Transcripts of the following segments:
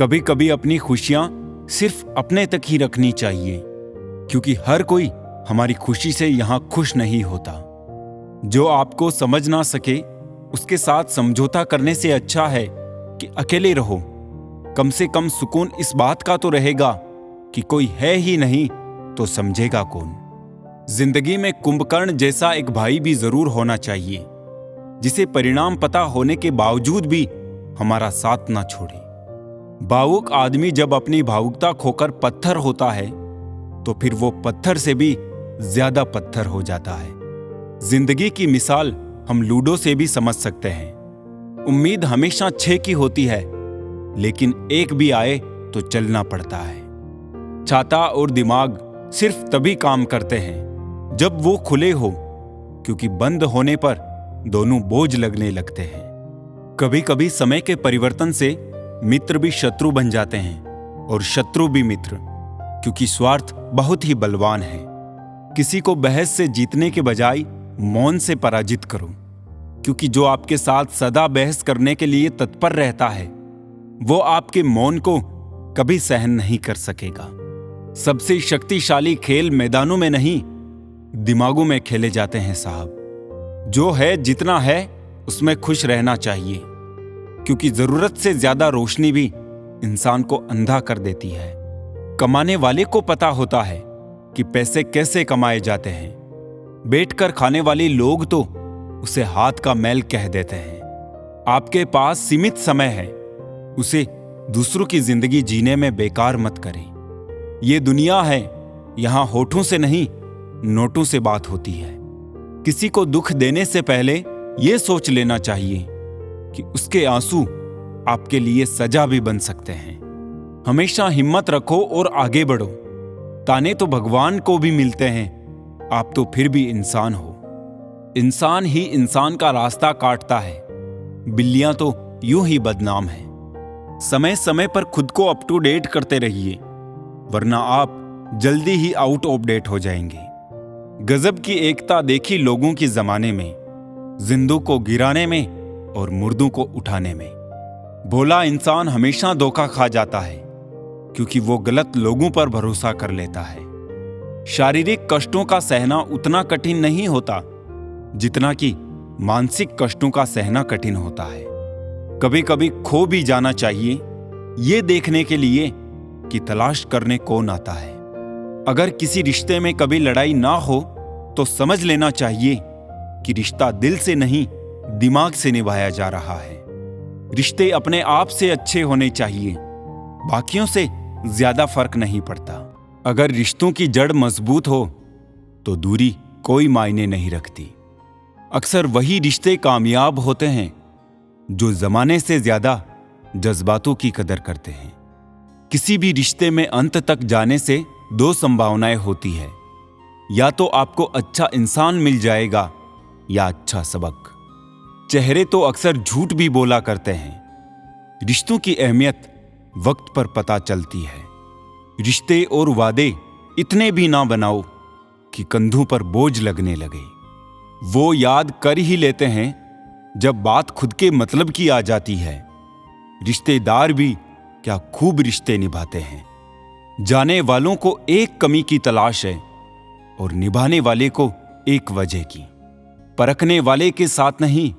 कभी कभी अपनी खुशियां सिर्फ अपने तक ही रखनी चाहिए, क्योंकि हर कोई हमारी खुशी से यहां खुश नहीं होता। जो आपको समझ ना सके उसके साथ समझौता करने से अच्छा है कि अकेले रहो। कम से कम सुकून इस बात का तो रहेगा कि कोई है ही नहीं तो समझेगा कौन। जिंदगी में कुंभकर्ण जैसा एक भाई भी जरूर होना चाहिए, जिसे परिणाम पता होने के बावजूद भी हमारा साथ ना छोड़े। भावुक आदमी जब अपनी भावुकता खोकर पत्थर होता है तो फिर वो पत्थर से भी ज्यादा पत्थर हो जाता है। जिंदगी की मिसाल हम लूडो से भी समझ सकते हैं। उम्मीद हमेशा 6 की होती है, लेकिन एक भी आए तो चलना पड़ता है। छाता और दिमाग सिर्फ तभी काम करते हैं जब वो खुले हो, क्योंकि बंद होने पर दोनों बोझ लगने लगते हैं। कभी कभी समय के परिवर्तन से मित्र भी शत्रु बन जाते हैं और शत्रु भी मित्र, क्योंकि स्वार्थ बहुत ही बलवान है। किसी को बहस से जीतने के बजाय मौन से पराजित करो, क्योंकि जो आपके साथ सदा बहस करने के लिए तत्पर रहता है वो आपके मौन को कभी सहन नहीं कर सकेगा। सबसे शक्तिशाली खेल मैदानों में नहीं, दिमागों में खेले जाते हैं साहब। जो है जितना है उसमें खुश रहना चाहिए, क्योंकि जरूरत से ज्यादा रोशनी भी इंसान को अंधा कर देती है। कमाने वाले को पता होता है कि पैसे कैसे कमाए जाते हैं। बैठकर खाने वाले लोग तो उसे हाथ का मैल कह देते हैं। आपके पास सीमित समय है, उसे दूसरों की जिंदगी जीने में बेकार मत करें। ये दुनिया है, यहां होठों से नहीं नोटों से बात होती है। किसी को दुख देने से पहले यह सोच लेना चाहिए कि उसके आंसू आपके लिए सजा भी बन सकते हैं। हमेशा हिम्मत रखो और आगे बढ़ो। ताने तो भगवान को भी मिलते हैं, आप तो फिर भी इंसान हो। इंसान ही इंसान का रास्ता काटता है, बिल्लियां तो यूं ही बदनाम हैं। समय समय पर खुद को अप टू डेट करते रहिए, वरना आप जल्दी ही आउट ऑफ डेट हो जाएंगे। गजब की एकता देखी लोगों की जमाने में, जिंदों को गिराने में और मुर्दों को उठाने में। भोला इंसान हमेशा धोखा खा जाता है, क्योंकि वो गलत लोगों पर भरोसा कर लेता है। शारीरिक कष्टों का सहना उतना कठिन नहीं होता जितना कि मानसिक कष्टों का सहना कठिन होता है। कभी कभी खो भी जाना चाहिए, ये देखने के लिए कि तलाश करने कौन आता है। अगर किसी रिश्ते में कभी लड़ाई ना हो तो समझ लेना चाहिए कि रिश्ता दिल से नहीं दिमाग से निभाया जा रहा है। रिश्ते अपने आप से अच्छे होने चाहिए, बाकियों से ज्यादा फर्क नहीं पड़ता। अगर रिश्तों की जड़ मजबूत हो तो दूरी कोई मायने नहीं रखती। अक्सर वही रिश्ते कामयाब होते हैं जो जमाने से ज्यादा जज्बातों की कदर करते हैं। किसी भी रिश्ते में अंत तक जाने से 2 संभावनाएं होती है, या तो आपको अच्छा इंसान मिल जाएगा या अच्छा सबक। चेहरे तो अक्सर झूठ भी बोला करते हैं। रिश्तों की अहमियत वक्त पर पता चलती है। रिश्ते और वादे इतने भी ना बनाओ कि कंधों पर बोझ लगने लगे। वो याद कर ही लेते हैं जब बात खुद के मतलब की आ जाती है। रिश्तेदार भी क्या खूब रिश्ते निभाते हैं। जाने वालों को एक कमी की तलाश है और निभाने वाले को एक वजह की। परखने वाले के साथ नहीं,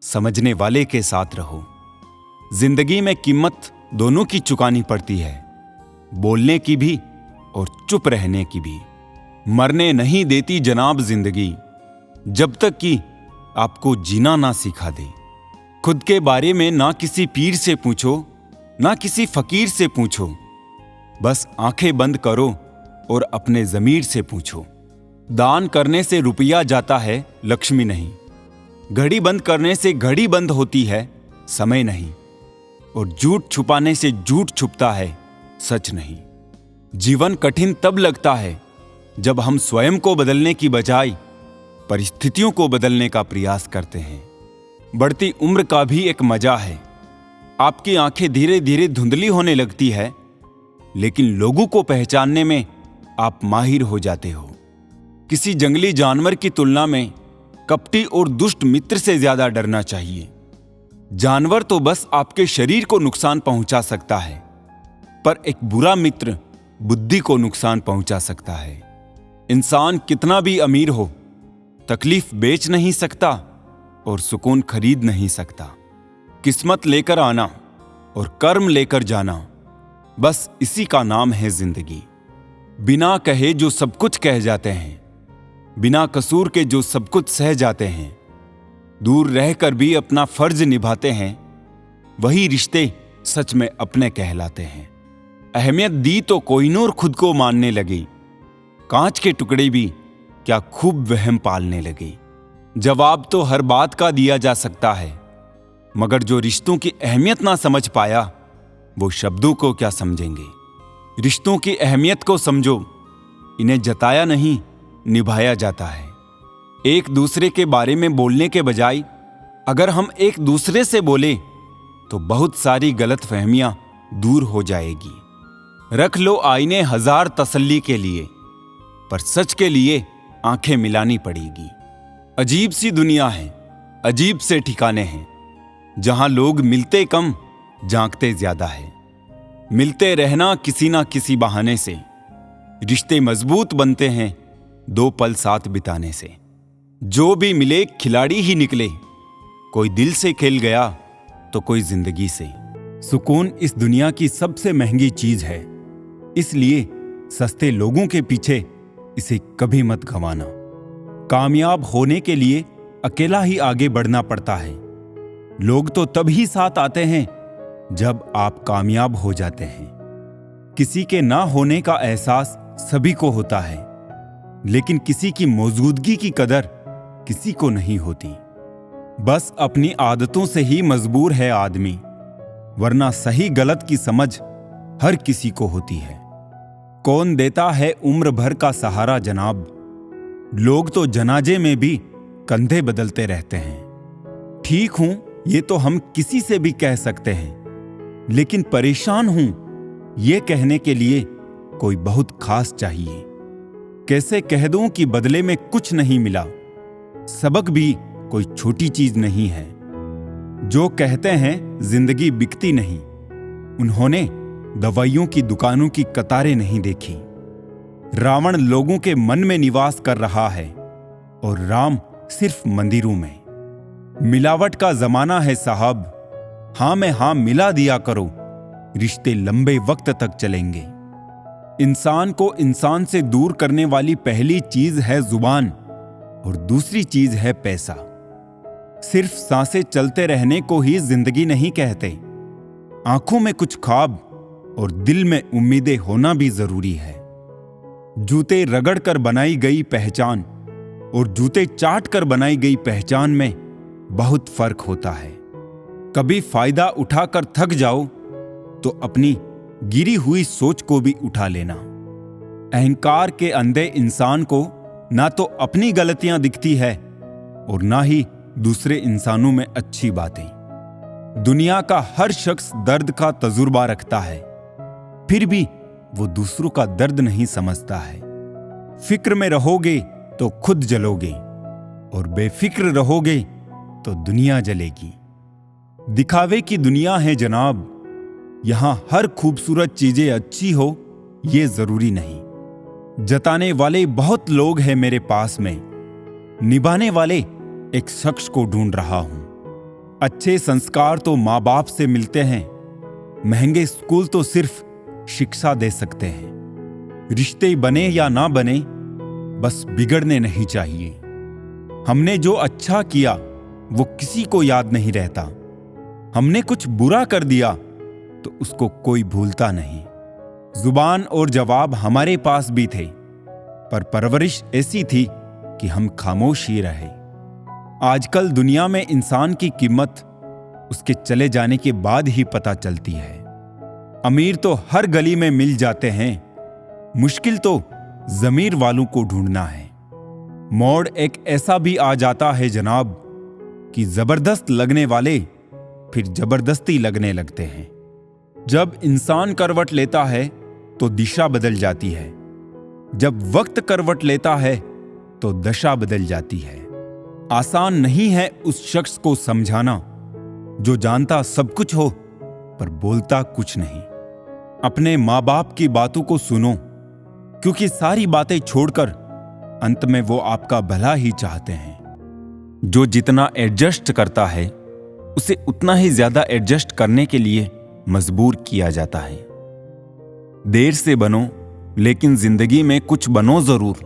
समझने वाले के साथ रहो। जिंदगी में कीमत दोनों की चुकानी पड़ती है, बोलने की भी और चुप रहने की भी। मरने नहीं देती जनाब जिंदगी, जब तक कि आपको जीना ना सिखा दे। खुद के बारे में ना किसी पीर से पूछो, ना किसी फकीर से पूछो। बस आंखें बंद करो और अपने ज़मीर से पूछो। दान करने से रुपया जाता है, लक्ष्मी नहीं। घड़ी बंद करने से घड़ी बंद होती है, समय नहीं। और झूठ छुपाने से झूठ छुपता है, सच नहीं। जीवन कठिन तब लगता है जब हम स्वयं को बदलने की बजाय परिस्थितियों को बदलने का प्रयास करते हैं। बढ़ती उम्र का भी एक मजा है। आपकी आंखें धीरे धीरे धुंधली होने लगती है, लेकिन लोगों को पहचानने में आप माहिर हो जाते हो। किसी जंगली जानवर की तुलना में कपटी और दुष्ट मित्र से ज्यादा डरना चाहिए। जानवर तो बस आपके शरीर को नुकसान पहुंचा सकता है, पर एक बुरा मित्र बुद्धि को नुकसान पहुंचा सकता है। इंसान कितना भी अमीर हो, तकलीफ बेच नहीं सकता और सुकून खरीद नहीं सकता। किस्मत लेकर आना और कर्म लेकर जाना, बस इसी का नाम है जिंदगी। बिना कहे जो सब कुछ कह जाते हैं, बिना कसूर के जो सब कुछ सह जाते हैं, दूर रहकर भी अपना फर्ज निभाते हैं, वही रिश्ते सच में अपने कहलाते हैं। अहमियत दी तो कोहिनूर खुद को मानने लगी, कांच के टुकड़े भी क्या खूब वहम पालने लगे। जवाब तो हर बात का दिया जा सकता है, मगर जो रिश्तों की अहमियत ना समझ पाया, वो शब्दों को क्या समझेंगे। रिश्तों की अहमियत को समझो, इन्हें जताया नहीं निभाया जाता है। एक दूसरे के बारे में बोलने के बजाय अगर हम एक दूसरे से बोले तो बहुत सारी गलतफहमियां दूर हो जाएगी। रख लो आईने हजार तसल्ली के लिए, पर सच के लिए आंखें मिलानी पड़ेगी। अजीब सी दुनिया है, अजीब से ठिकाने हैं, जहां लोग मिलते कम झांकते ज्यादा है। मिलते रहना किसी ना किसी बहाने से, रिश्ते मजबूत बनते हैं दो पल साथ बिताने से। जो भी मिले खिलाड़ी ही निकले, कोई दिल से खेल गया तो कोई जिंदगी से। सुकून इस दुनिया की सबसे महंगी चीज है, इसलिए सस्ते लोगों के पीछे इसे कभी मत गंवाना। कामयाब होने के लिए अकेला ही आगे बढ़ना पड़ता है। लोग तो तभी साथ आते हैं जब आप कामयाब हो जाते हैं। किसी के ना होने का एहसास सभी को होता है, लेकिन किसी की मौजूदगी की कदर किसी को नहीं होती। बस अपनी आदतों से ही मजबूर है आदमी, वरना सही गलत की समझ हर किसी को होती है। कौन देता है उम्र भर का सहारा जनाब, लोग तो जनाजे में भी कंधे बदलते रहते हैं। ठीक हूं ये तो हम किसी से भी कह सकते हैं, लेकिन परेशान हूं ये कहने के लिए कोई बहुत खास चाहिए। कैसे कह दूं कि बदले में कुछ नहीं मिला, सबक भी कोई छोटी चीज नहीं है। जो कहते हैं जिंदगी बिकती नहीं, उन्होंने दवाइयों की दुकानों की कतारें नहीं देखी। रावण लोगों के मन में निवास कर रहा है और राम सिर्फ मंदिरों में। मिलावट का जमाना है साहब, हां में हां मिला दिया करो, रिश्ते लंबे वक्त तक चलेंगे। इंसान को इंसान से दूर करने वाली पहली चीज है जुबान और दूसरी चीज है पैसा। सिर्फ सांसें चलते रहने को ही जिंदगी नहीं कहते। आंखों में कुछ ख्वाब और दिल में उम्मीदें होना भी जरूरी है। जूते रगड़ कर बनाई गई पहचान और जूते चाट कर बनाई गई पहचान में बहुत फर्क होता है। कभी फायदा उठाकर थक जाओ तो अपनी गिरी हुई सोच को भी उठा लेना। अहंकार के अंधे इंसान को ना तो अपनी गलतियां दिखती है और ना ही दूसरे इंसानों में अच्छी बातें। दुनिया का हर शख्स दर्द का तजुर्बा रखता है, फिर भी वो दूसरों का दर्द नहीं समझता है। फिक्र में रहोगे तो खुद जलोगे और बेफिक्र रहोगे तो दुनिया जलेगी। दिखावे की दुनिया है जनाब, यहां हर खूबसूरत चीजें अच्छी हो ये जरूरी नहीं। जताने वाले बहुत लोग हैं मेरे पास में, निभाने वाले एक शख्स को ढूंढ रहा हूं। अच्छे संस्कार तो माँ बाप से मिलते हैं, महंगे स्कूल तो सिर्फ शिक्षा दे सकते हैं। रिश्ते बने या ना बने, बस बिगड़ने नहीं चाहिए। हमने जो अच्छा किया वो किसी को याद नहीं रहता। हमने कुछ बुरा कर दिया तो उसको कोई भूलता नहीं। जुबान और जवाब हमारे पास भी थे, पर परवरिश ऐसी थी कि हम खामोश ही रहे। आजकल दुनिया में इंसान की कीमत उसके चले जाने के बाद ही पता चलती है। अमीर तो हर गली में मिल जाते हैं, मुश्किल तो जमीर वालों को ढूंढना है। मोड़ एक ऐसा भी आ जाता है जनाब कि जबरदस्त लगने वाले फिर जबरदस्ती लगने लगते हैं। जब इंसान करवट लेता है तो दिशा बदल जाती है, जब वक्त करवट लेता है तो दशा बदल जाती है। आसान नहीं है उस शख्स को समझाना जो जानता सब कुछ हो पर बोलता कुछ नहीं। अपने माँ बाप की बातों को सुनो, क्योंकि सारी बातें छोड़कर अंत में वो आपका भला ही चाहते हैं। जो जितना एडजस्ट करता है उसे उतना ही ज्यादा एडजस्ट करने के लिए मजबूर किया जाता है। देर से बनो, लेकिन जिंदगी में कुछ बनो जरूर,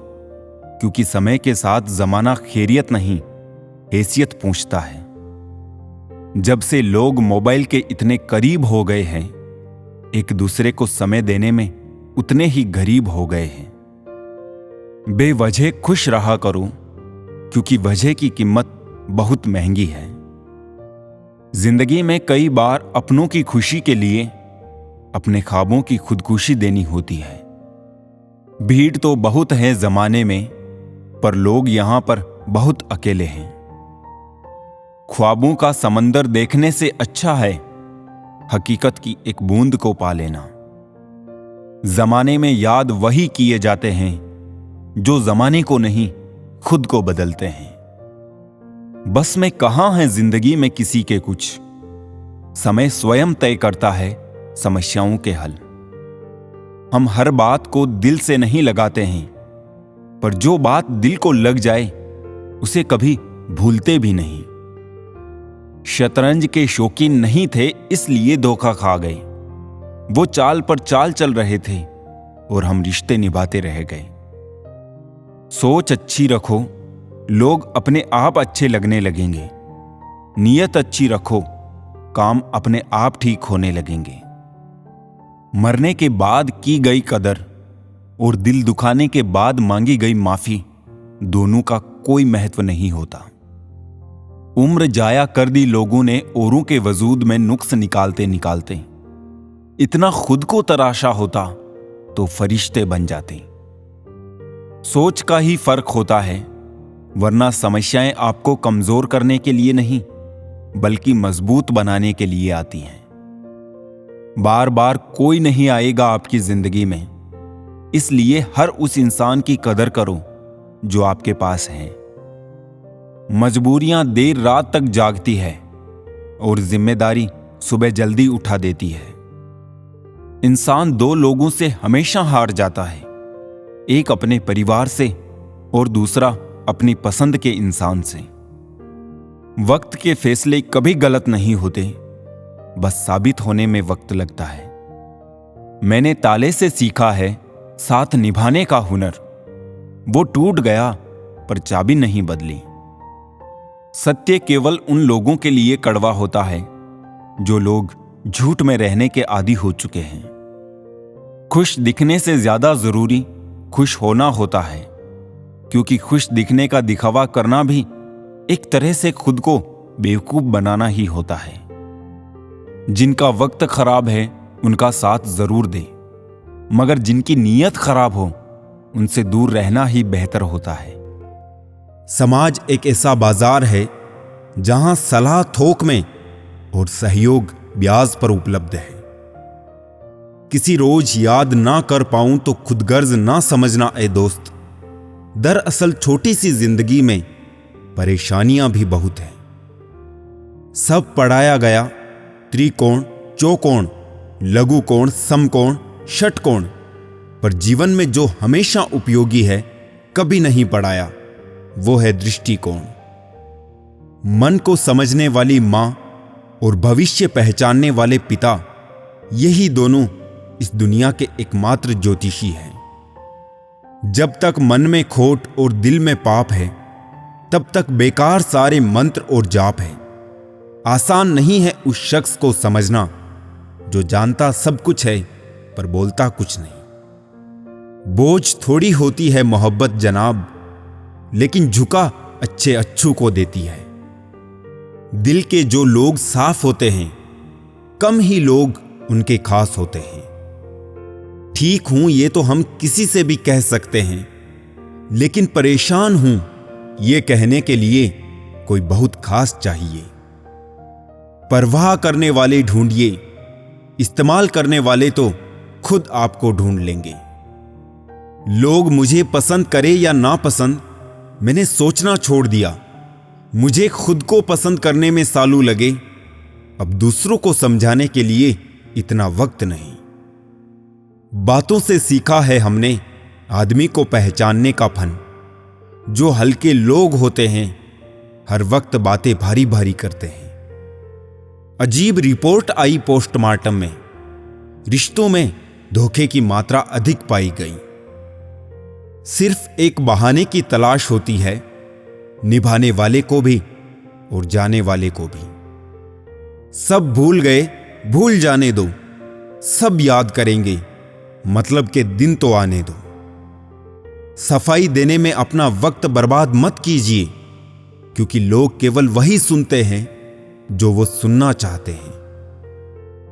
क्योंकि समय के साथ जमाना खैरियत नहीं, हैसियत पूछता है। जब से लोग मोबाइल के इतने करीब हो गए हैं, एक दूसरे को समय देने में उतने ही गरीब हो गए हैं। बेवजह खुश रहा करो, क्योंकि वजह की कीमत बहुत महंगी है। जिंदगी में कई बार अपनों की खुशी के लिए अपने ख्वाबों की खुदकुशी देनी होती है। भीड़ तो बहुत है जमाने में, पर लोग यहां पर बहुत अकेले हैं। ख्वाबों का समंदर देखने से अच्छा है हकीकत की एक बूंद को पा लेना। जमाने में याद वही किए जाते हैं जो जमाने को नहीं, खुद को बदलते हैं। बस में कहां है जिंदगी में किसी के कुछ, समय स्वयं तय करता है समस्याओं के हल। हम हर बात को दिल से नहीं लगाते हैं, पर जो बात दिल को लग जाए उसे कभी भूलते भी नहीं। शतरंज के शौकीन नहीं थे इसलिए धोखा खा गए। वो चाल पर चाल चल रहे थे और हम रिश्ते निभाते रह गए। सोच अच्छी रखो, लोग अपने आप अच्छे लगने लगेंगे। नीयत अच्छी रखो, काम अपने आप ठीक होने लगेंगे। मरने के बाद की गई कदर और दिल दुखाने के बाद मांगी गई माफी, दोनों का कोई महत्व नहीं होता। उम्र जाया कर दी लोगों ने औरों के वजूद में नुक्स निकालते निकालते। इतना खुद को तराशा होता तो फरिश्ते बन जाते। सोच का ही फर्क होता है, वरना समस्याएं आपको कमजोर करने के लिए नहीं, बल्कि मजबूत बनाने के लिए आती हैं। बार बार कोई नहीं आएगा आपकी जिंदगी में, इसलिए हर उस इंसान की कदर करो जो आपके पास है। मजबूरियां देर रात तक जागती है और जिम्मेदारी सुबह जल्दी उठा देती है। इंसान दो लोगों से हमेशा हार जाता है, एक अपने परिवार से और दूसरा अपनी पसंद के इंसान से। वक्त के फैसले कभी गलत नहीं होते, बस साबित होने में वक्त लगता है। मैंने ताले से सीखा है साथ निभाने का हुनर। वो टूट गया पर चाबी नहीं बदली। सत्य केवल उन लोगों के लिए कड़वा होता है जो लोग झूठ में रहने के आदी हो चुके हैं। खुश दिखने से ज्यादा जरूरी खुश होना होता है, क्योंकि खुश दिखने का दिखावा करना भी एक तरह से खुद को बेवकूफ बनाना ही होता है। जिनका वक्त खराब है उनका साथ जरूर दे, मगर जिनकी नीयत खराब हो उनसे दूर रहना ही बेहतर होता है। समाज एक ऐसा बाजार है जहां सलाह थोक में और सहयोग ब्याज पर उपलब्ध है। किसी रोज याद ना कर पाऊं तो खुदगर्ज ना समझना ए दोस्त। दरअसल छोटी सी जिंदगी में परेशानियां भी बहुत हैं। सब पढ़ाया गया त्रिकोण, चौकोण, लघुकोण, समकोण, षटकोण, पर जीवन में जो हमेशा उपयोगी है कभी नहीं पढ़ाया, वो है दृष्टिकोण। मन को समझने वाली मां और भविष्य पहचानने वाले पिता, यही दोनों इस दुनिया के एकमात्र ज्योतिषी हैं। जब तक मन में खोट और दिल में पाप है, तब तक बेकार सारे मंत्र और जाप है। आसान नहीं है उस शख्स को समझना जो जानता सब कुछ है पर बोलता कुछ नहीं। बोझ थोड़ी होती है मोहब्बत जनाब, लेकिन झुका अच्छे अच्छू को देती है। दिल के जो लोग साफ होते हैं, कम ही लोग उनके खास होते हैं। ठीक हूं ये तो हम किसी से भी कह सकते हैं, लेकिन परेशान हूं ये कहने के लिए कोई बहुत खास चाहिए। परवाह करने वाले ढूंढिए, इस्तेमाल करने वाले तो खुद आपको ढूंढ लेंगे। लोग मुझे पसंद करें या ना पसंद, मैंने सोचना छोड़ दिया। मुझे खुद को पसंद करने में सालों लगे, अब दूसरों को समझाने के लिए इतना वक्त नहीं। बातों से सीखा है हमने आदमी को पहचानने का फन। जो हल्के लोग होते हैं हर वक्त बातें भारी भारी करते हैं। अजीब रिपोर्ट आई पोस्टमार्टम में, रिश्तों में धोखे की मात्रा अधिक पाई गई। सिर्फ एक बहाने की तलाश होती है, निभाने वाले को भी और जाने वाले को भी। सब भूल गए, भूल जाने दो, सब याद करेंगे, मतलब के दिन तो आने दो। सफाई देने में अपना वक्त बर्बाद मत कीजिए, क्योंकि लोग केवल वही सुनते हैं जो वो सुनना चाहते हैं।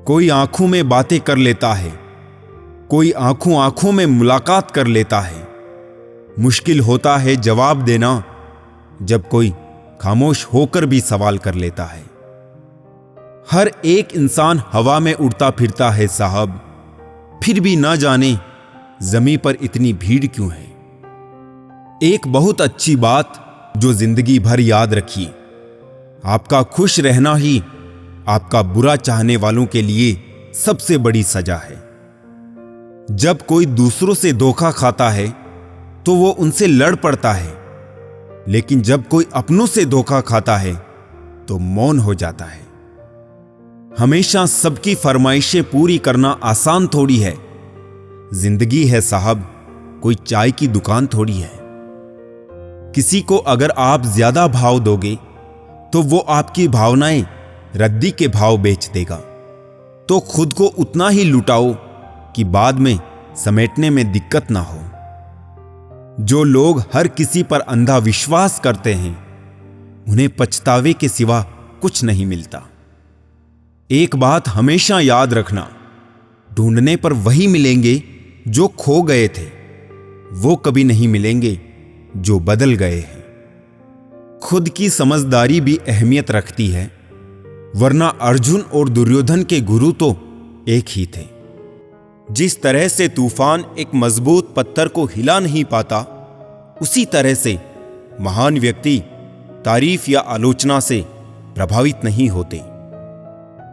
कोई आंखों में बातें कर लेता है, कोई आंखों आंखों में मुलाकात कर लेता है। मुश्किल होता है जवाब देना जब कोई खामोश होकर भी सवाल कर लेता है। हर एक इंसान हवा में उड़ता फिरता है साहब, फिर भी ना जाने जमीन पर इतनी भीड़ क्यों है। एक बहुत अच्छी बात जो जिंदगी भर याद रखिए, आपका खुश रहना ही आपका बुरा चाहने वालों के लिए सबसे बड़ी सजा है। जब कोई दूसरों से धोखा खाता है तो वो उनसे लड़ पड़ता है, लेकिन जब कोई अपनों से धोखा खाता है तो मौन हो जाता है। हमेशा सबकी फरमाइशें पूरी करना आसान थोड़ी है। जिंदगी है साहब, कोई चाय की दुकान थोड़ी है। किसी को अगर आप ज्यादा भाव दोगे तो वो आपकी भावनाएं रद्दी के भाव बेच देगा। तो खुद को उतना ही लुटाओ कि बाद में समेटने में दिक्कत ना हो। जो लोग हर किसी पर अंधा विश्वास करते हैं उन्हें पछतावे के सिवा कुछ नहीं मिलता। एक बात हमेशा याद रखना, ढूंढने पर वही मिलेंगे जो खो गए थे, वो कभी नहीं मिलेंगे जो बदल गए हैं। खुद की समझदारी भी अहमियत रखती है, वरना अर्जुन और दुर्योधन के गुरु तो एक ही थे। जिस तरह से तूफान एक मजबूत पत्थर को हिला नहीं पाता, उसी तरह से महान व्यक्ति तारीफ या आलोचना से प्रभावित नहीं होते।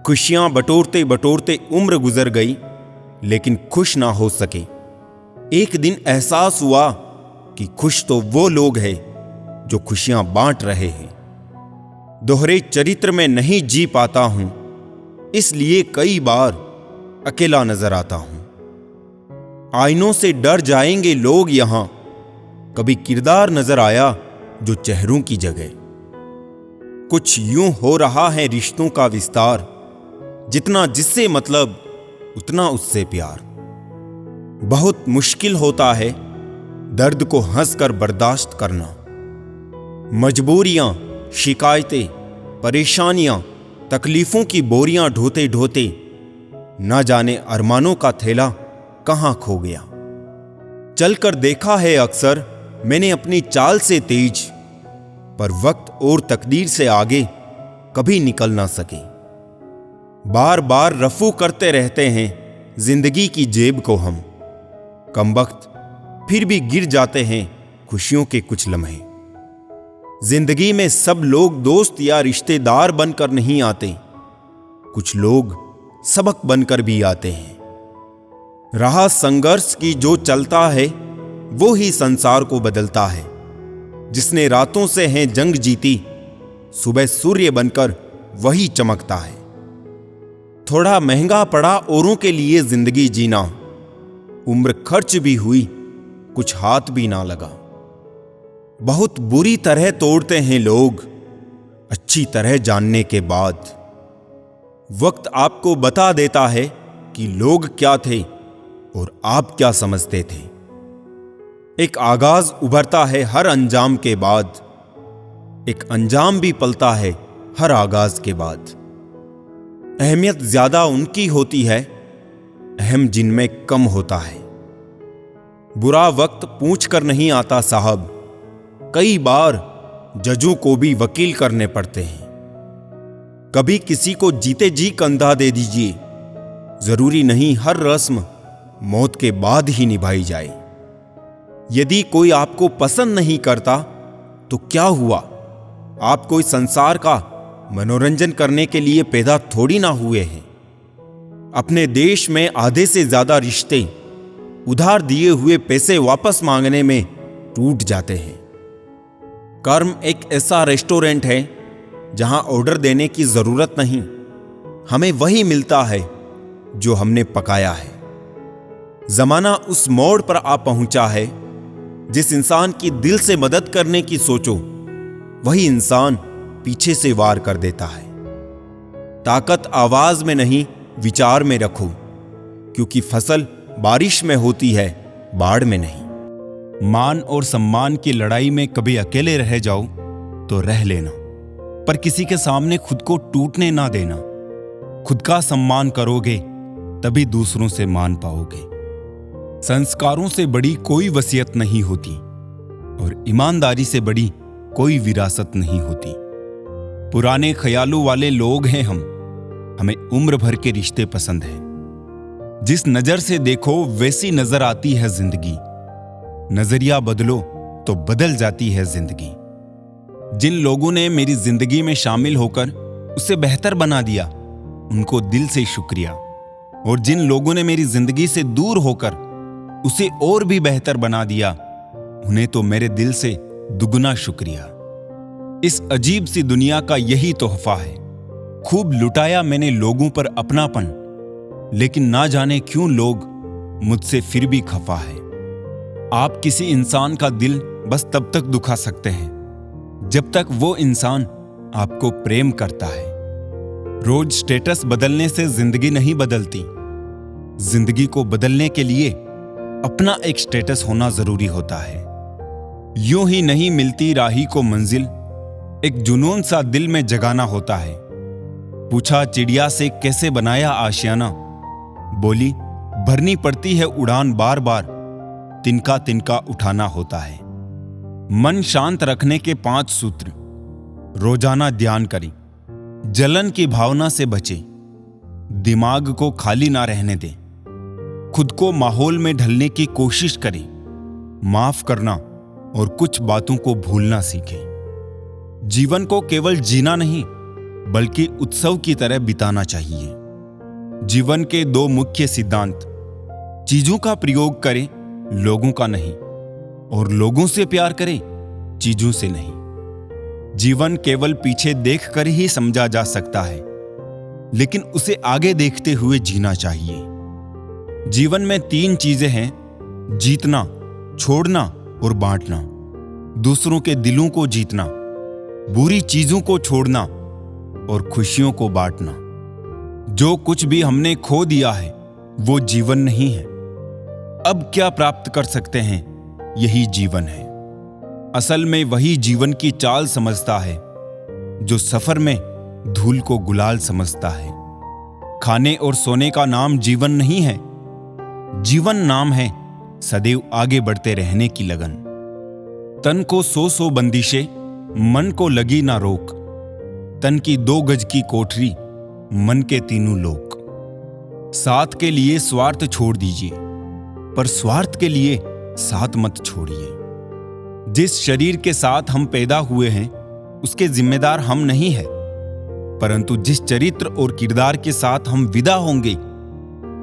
खुशियां बटोरते बटोरते उम्र गुजर गई, लेकिन खुश ना हो सके। एक दिन एहसास हुआ कि खुश तो वो लोग हैं जो खुशियां बांट रहे हैं। दोहरे चरित्र में नहीं जी पाता हूं, इसलिए कई बार अकेला नजर आता हूं। आईनों से डर जाएंगे लोग यहां, कभी किरदार नजर आया जो चेहरों की जगह। कुछ यूं हो रहा है रिश्तों का विस्तार, जितना जिससे मतलब उतना उससे प्यार। बहुत मुश्किल होता है दर्द को हंसकर बर्दाश्त करना। मजबूरियां, शिकायतें, परेशानियां, तकलीफों की बोरियां ढोते ढोते ना जाने अरमानों का थैला कहां खो गया। चलकर देखा है अक्सर मैंने अपनी चाल से तेज, पर वक्त और तकदीर से आगे कभी निकल ना सके। बार बार रफू करते रहते हैं जिंदगी की जेब को हम, कमबख्त फिर भी गिर जाते हैं खुशियों के कुछ लम्हे। जिंदगी में सब लोग दोस्त या रिश्तेदार बनकर नहीं आते, कुछ लोग सबक बनकर भी आते हैं। राह संघर्ष की जो चलता है वो ही संसार को बदलता है। जिसने रातों से है जंग जीती, सुबह सूर्य बनकर वही चमकता है। थोड़ा महंगा पड़ा औरों के लिए जिंदगी जीना, उम्र खर्च भी हुई कुछ हाथ भी ना लगा। बहुत बुरी तरह तोड़ते हैं लोग अच्छी तरह जानने के बाद। वक्त आपको बता देता है कि लोग क्या थे और आप क्या समझते थे। एक आगाज उभरता है हर अंजाम के बाद, एक अंजाम भी पलता है हर आगाज के बाद। अहमियत ज्यादा उनकी होती है, अहम जिनमें कम होता है। बुरा वक्त पूछ कर नहीं आता साहब, कई बार जजों को भी वकील करने पड़ते हैं। कभी किसी को जीते जी कंधा दे दीजिए, जरूरी नहीं हर रस्म मौत के बाद ही निभाई जाए। यदि कोई आपको पसंद नहीं करता तो क्या हुआ, आप कोई संसार का मनोरंजन करने के लिए पैदा थोड़ी ना हुए हैं। अपने देश में आधे से ज्यादा रिश्ते उधार दिए हुए पैसे वापस मांगने में टूट जाते हैं। कर्म एक ऐसा रेस्टोरेंट है जहां ऑर्डर देने की जरूरत नहीं, हमें वही मिलता है जो हमने पकाया है। जमाना उस मोड़ पर आ पहुंचा है, जिस इंसान की दिल से मदद करने की सोचो वही इंसान पीछे से वार कर देता है। ताकत आवाज में नहीं, विचार में रखो, क्योंकि फसल बारिश में होती है, बाढ़ में नहीं। मान और सम्मान की लड़ाई में कभी अकेले रह जाओ तो रह लेना, पर किसी के सामने खुद को टूटने ना देना। खुद का सम्मान करोगे तभी दूसरों से मान पाओगे। संस्कारों से बड़ी कोई वसीयत नहीं होती और ईमानदारी से बड़ी कोई विरासत नहीं होती। पुराने ख्यालों वाले लोग हैं हम, हमें उम्र भर के रिश्ते पसंद हैं। जिस नजर से देखो वैसी नजर आती है जिंदगी। नजरिया बदलो तो बदल जाती है जिंदगी। जिन लोगों ने मेरी जिंदगी में शामिल होकर उसे बेहतर बना दिया, उनको दिल से शुक्रिया। और जिन लोगों ने मेरी जिंदगी से दूर होकर उसे और भी बेहतर बना दिया, उन्हें तो मेरे दिल से दुगना शुक्रिया। इस अजीब सी दुनिया का यही तोहफा है। खूब लुटाया मैंने लोगों पर अपनापन, लेकिन ना जाने क्यों लोग मुझसे फिर भी खफा है। आप किसी इंसान का दिल बस तब तक दुखा सकते हैं जब तक वो इंसान आपको प्रेम करता है। रोज स्टेटस बदलने से जिंदगी नहीं बदलती। जिंदगी को बदलने के लिए अपना एक स्टेटस होना जरूरी होता है। यूं ही नहीं मिलती राही को मंजिल, एक जुनून सा दिल में जगाना होता है। पूछा चिड़िया से कैसे बनाया आशियाना, बोली भरनी पड़ती है उड़ान बार बार, तिनका तिनका उठाना होता है। मन शांत रखने के 5 सूत्र। रोजाना ध्यान करें, जलन की भावना से बचें, दिमाग को खाली ना रहने दें, खुद को माहौल में ढलने की कोशिश करें, माफ करना और कुछ बातों को भूलना सीखें। जीवन को केवल जीना नहीं बल्कि उत्सव की तरह बिताना चाहिए। जीवन के 2 मुख्य सिद्धांत, चीजों का प्रयोग करें, लोगों का नहीं, और लोगों से प्यार करें, चीजों से नहीं। जीवन केवल पीछे देखकर ही समझा जा सकता है, लेकिन उसे आगे देखते हुए जीना चाहिए। जीवन में 3 चीजें हैं, जीतना, छोड़ना और बांटना। दूसरों के दिलों को जीतना, बुरी चीजों को छोड़ना और खुशियों को बांटना। जो कुछ भी हमने खो दिया है वो जीवन नहीं है। अब क्या प्राप्त कर सकते हैं, यही जीवन है। असल में वही जीवन की चाल समझता है जो सफर में धूल को गुलाल समझता है। खाने और सोने का नाम जीवन नहीं है, जीवन नाम है सदैव आगे बढ़ते रहने की लगन। तन को 100 बंदिशें, मन को लगी ना रोक। तन की 2 गज की कोठरी, मन के 3 लोक। साथ के लिए स्वार्थ छोड़ दीजिए, पर स्वार्थ के लिए साथ मत छोड़िए। जिस शरीर के साथ हम पैदा हुए हैं उसके जिम्मेदार हम नहीं हैं, परंतु जिस चरित्र और किरदार के साथ हम विदा होंगे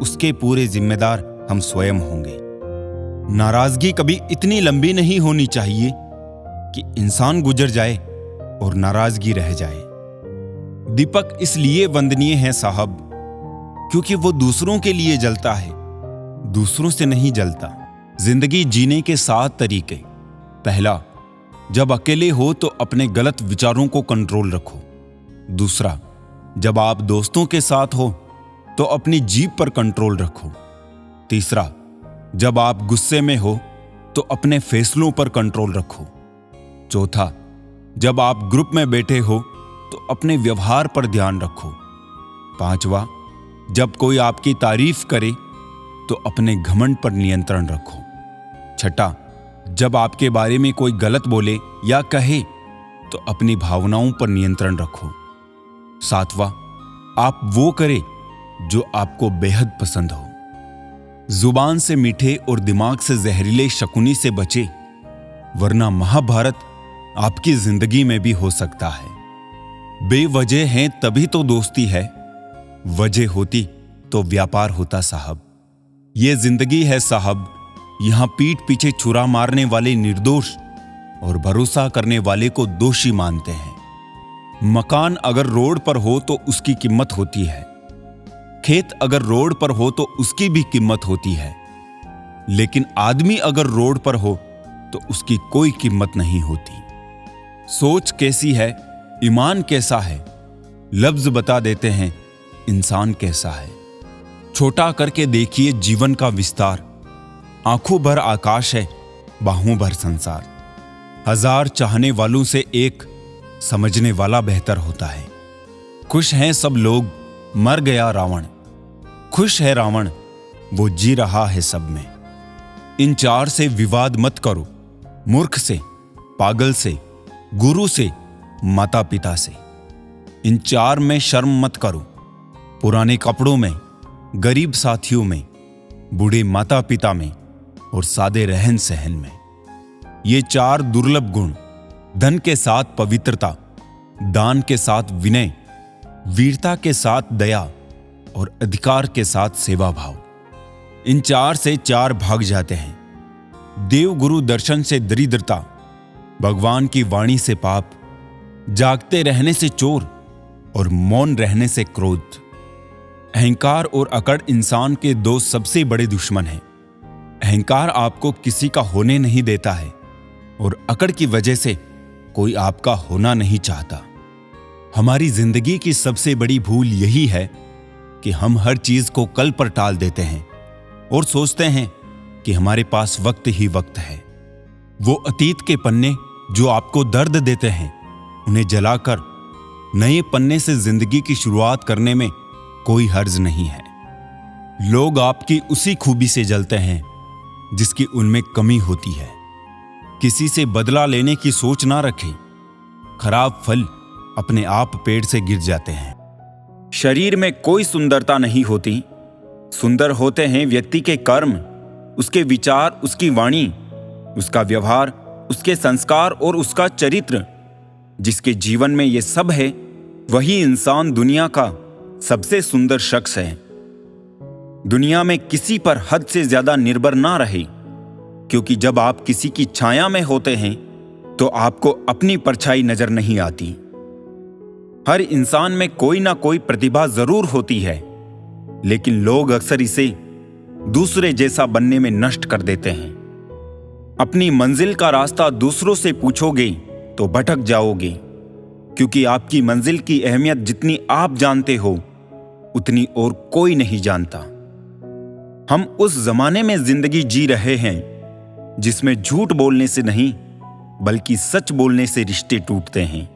उसके पूरे जिम्मेदार हम स्वयं होंगे। नाराजगी कभी इतनी लंबी नहीं होनी चाहिए कि इंसान गुजर जाए और नाराजगी रह जाए। दीपक इसलिए वंदनीय है साहब, क्योंकि वो दूसरों के लिए जलता है, दूसरों से नहीं जलता। जिंदगी जीने के 7 तरीके। पहला, जब अकेले हो तो अपने गलत विचारों को कंट्रोल रखो। दूसरा, जब आप दोस्तों के साथ हो तो अपनी जीभ पर कंट्रोल रखो। तीसरा, जब आप गुस्से में हो तो अपने फैसलों पर कंट्रोल रखो। चौथा, जब आप ग्रुप में बैठे हो तो अपने व्यवहार पर ध्यान रखो। पांचवा, जब कोई आपकी तारीफ करे तो अपने घमंड पर नियंत्रण रखो। छठा, जब आपके बारे में कोई गलत बोले या कहे तो अपनी भावनाओं पर नियंत्रण रखो। सातवां, आप वो करें जो आपको बेहद पसंद हो। जुबान से मीठे और दिमाग से जहरीले शकुनी से बचे, वरना महाभारत आपकी जिंदगी में भी हो सकता है। बेवजह हैं तभी तो दोस्ती है, वजह होती तो व्यापार होता साहब। ये जिंदगी है साहब, यहां पीठ पीछे छुरा मारने वाले निर्दोष और भरोसा करने वाले को दोषी मानते हैं। मकान अगर रोड पर हो तो उसकी कीमत होती है, खेत अगर रोड पर हो तो उसकी भी कीमत होती है, लेकिन आदमी अगर रोड पर हो तो उसकी कोई कीमत नहीं होती। सोच कैसी है, ईमान कैसा है, लफ्ज बता देते हैं इंसान कैसा है। छोटा करके देखिए जीवन का विस्तार, आंखों भर आकाश है, बाहों भर संसार। 1000 चाहने वालों से एक समझने वाला बेहतर होता है। खुश हैं सब लोग, मर गया रावण, खुश है रावण, वो जी रहा है सब में। इन 4 से विवाद मत करो, मूर्ख से, पागल से, गुरु से, माता पिता से। इन 4 में शर्म मत करो, पुराने कपड़ों में, गरीब साथियों में, बूढ़े माता पिता में और सादे रहन सहन में। ये 4 दुर्लभ गुण, धन के साथ पवित्रता, दान के साथ विनय, वीरता के साथ दया और अधिकार के साथ सेवा भाव। इन 4 से 4 भाग जाते हैं। देव गुरु दर्शन से दरिद्रता, भगवान की वाणी से पाप, जागते रहने से चोर और मौन रहने से क्रोध। अहंकार और अकड़ इंसान के 2 सबसे बड़े दुश्मन हैं। अहंकार आपको किसी का होने नहीं देता है और अकड़ की वजह से कोई आपका होना नहीं चाहता। हमारी जिंदगी की सबसे बड़ी भूल यही है कि हम हर चीज को कल पर टाल देते हैं और सोचते हैं कि हमारे पास वक्त ही वक्त है। वो अतीत के पन्ने जो आपको दर्द देते हैं, उन्हें जलाकर नए पन्ने से जिंदगी की शुरुआत करने में कोई हर्ज नहीं है। लोग आपकी उसी खूबी से जलते हैं जिसकी उनमें कमी होती है। किसी से बदला लेने की सोच ना रखें, खराब फल अपने आप पेड़ से गिर जाते हैं। शरीर में कोई सुंदरता नहीं होती, सुंदर होते हैं व्यक्ति के कर्म, उसके विचार, उसकी वाणी, उसका व्यवहार, उसके संस्कार और उसका चरित्र। जिसके जीवन में ये सब है, वही इंसान दुनिया का सबसे सुंदर शख्स है। दुनिया में किसी पर हद से ज्यादा निर्भर ना रहे, क्योंकि जब आप किसी की छाया में होते हैं तो आपको अपनी परछाई नजर नहीं आती। हर इंसान में कोई ना कोई प्रतिभा जरूर होती है, लेकिन लोग अक्सर इसे दूसरे जैसा बनने में नष्ट कर देते हैं। अपनी मंजिल का रास्ता दूसरों से पूछोगे तो भटक जाओगे, क्योंकि आपकी मंजिल की अहमियत जितनी आप जानते हो उतनी और कोई नहीं जानता। हम उस जमाने में जिंदगी जी रहे हैं जिसमें झूठ बोलने से नहीं बल्कि सच बोलने से रिश्ते टूटते हैं।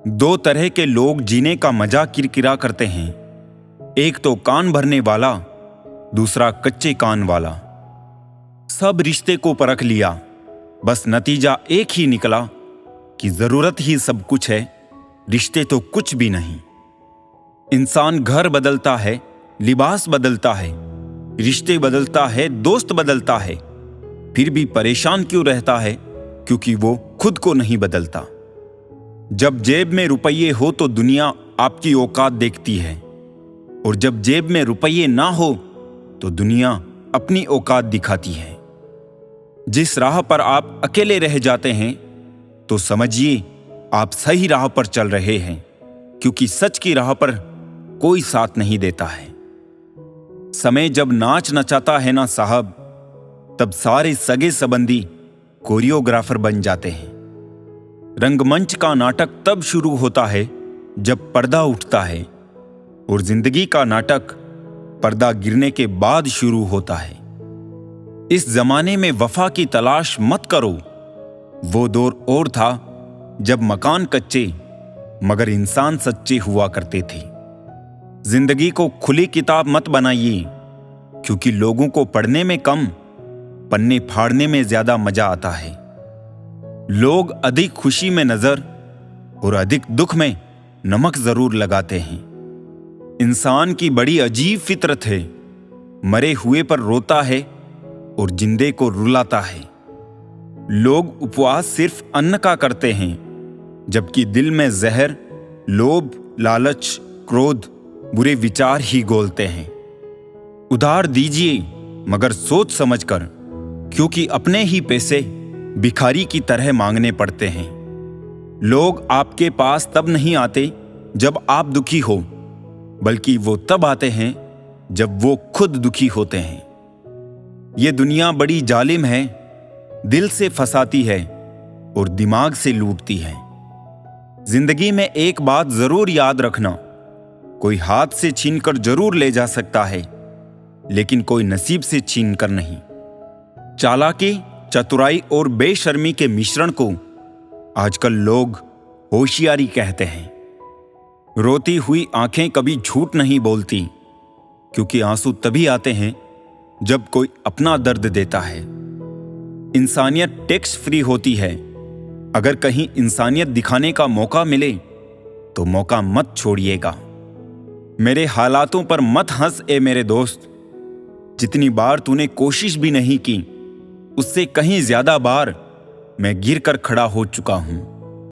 2 तरह के लोग जीने का मजा किरकिरा करते हैं, एक तो कान भरने वाला, दूसरा कच्चे कान वाला। सब रिश्ते को परख लिया, बस नतीजा एक ही निकला कि जरूरत ही सब कुछ है, रिश्ते तो कुछ भी नहीं। इंसान घर बदलता है, लिबास बदलता है, रिश्ते बदलता है, दोस्त बदलता है, फिर भी परेशान क्यों रहता है? क्योंकि वो खुद को नहीं बदलता। जब जेब में रुपये हो तो दुनिया आपकी औकात देखती है, और जब जेब में रुपये ना हो तो दुनिया अपनी औकात दिखाती है। जिस राह पर आप अकेले रह जाते हैं तो समझिए आप सही राह पर चल रहे हैं, क्योंकि सच की राह पर कोई साथ नहीं देता है। समय जब नाच नचाता है ना साहब, तब सारे सगे संबंधी कोरियोग्राफर बन जाते हैं। रंगमंच का नाटक तब शुरू होता है जब पर्दा उठता है, और जिंदगी का नाटक पर्दा गिरने के बाद शुरू होता है। इस जमाने में वफा की तलाश मत करो। वो दौर और था जब मकान कच्चे मगर इंसान सच्चे हुआ करते थे। जिंदगी को खुली किताब मत बनाइए, क्योंकि लोगों को पढ़ने में कम, पन्ने फाड़ने में ज्यादा मजा आता है। लोग अधिक खुशी में नजर और अधिक दुख में नमक जरूर लगाते हैं। इंसान की बड़ी अजीब फितरत है, मरे हुए पर रोता है और जिंदे को रुलाता है। लोग उपवास सिर्फ अन्न का करते हैं, जबकि दिल में जहर, लोभ, लालच, क्रोध, बुरे विचार ही घोलते हैं। उधार दीजिए मगर सोच समझकर, क्योंकि अपने ही पैसे भिखारी की तरह मांगने पड़ते हैं। लोग आपके पास तब नहीं आते जब आप दुखी हो, बल्कि वो तब आते हैं जब वो खुद दुखी होते हैं। ये दुनिया बड़ी जालिम है, दिल से फंसाती है और दिमाग से लूटती है। जिंदगी में एक बात जरूर याद रखना, कोई हाथ से छीनकर जरूर ले जा सकता है, लेकिन कोई नसीब से छीनकर नहीं। चालाकी, चतुराई और बेशर्मी के मिश्रण को आजकल लोग होशियारी कहते हैं। रोती हुई आंखें कभी झूठ नहीं बोलती, क्योंकि आंसू तभी आते हैं जब कोई अपना दर्द देता है। इंसानियत टैक्स फ्री होती है। अगर कहीं इंसानियत दिखाने का मौका मिले तो मौका मत छोड़िएगा। मेरे हालातों पर मत हंस ए मेरे दोस्त। जितनी बार तूने कोशिश भी नहीं की, उससे कहीं ज्यादा बार मैं गिर कर खड़ा हो चुका हूं।